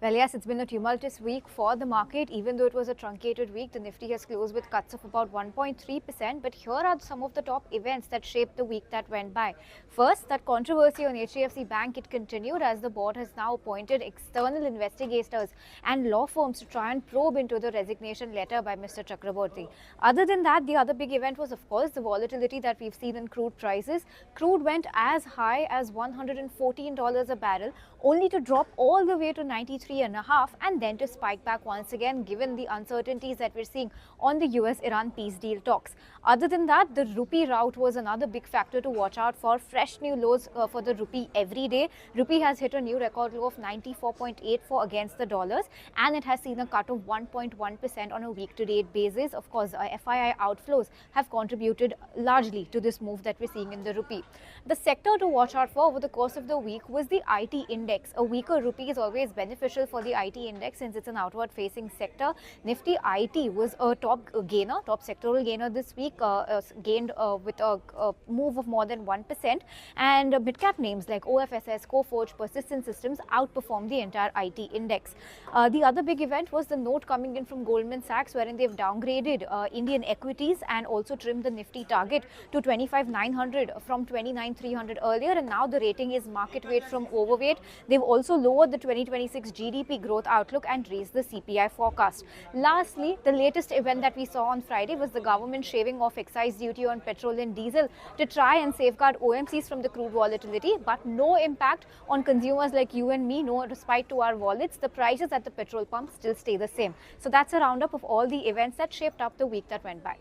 Well, yes, it's been a tumultuous week for the market. Even though it was a truncated week, the Nifty has closed with cuts of about 1.3%. But here are some of the top events that shaped the week that went by. First, that controversy on HDFC Bank, it continued as the board has now appointed external investigators and law firms to try and probe into the resignation letter by Mr. Chakraborty. Other than that, the other big event was, of course, the volatility that we've seen in crude prices. Crude went as high as $114 a barrel, only to drop all the way to 93.5 and then to spike back once again, given the uncertainties that we're seeing on the US-Iran peace deal talks. Other than that, the rupee rout was another big factor to watch out for. Fresh new lows for the rupee every day. Rupee has hit a new record low of 94.84 against the dollars, and it has seen a cut of 1.1% on a week-to-date basis. Of course, FII outflows have contributed largely to this move that we're seeing in the rupee. The sector to watch out for over the course of the week was the IT index. A weaker rupee is always beneficial for the IT index since it's an outward-facing sector. Nifty IT was a top gainer, top sectoral gainer this week, gained with a move of more than 1%. And mid-cap names like OFSS, Coforge, Persistent Systems outperformed the entire IT index. The other big event was the note coming in from Goldman Sachs, wherein they've downgraded Indian equities and also trimmed the Nifty target to 25,900 from 29,300 earlier, and now the rating is market weight from overweight. They've also lowered the 2026 GDP growth outlook and raised the CPI forecast. Lastly, the latest event that we saw on Friday was the government shaving off excise duty on petrol and diesel to try and safeguard OMCs from the crude volatility, but no impact on consumers like you and me, no respite to our wallets. The prices at the petrol pump still stay the same. So that's a roundup of all the events that shaped up the week that went by.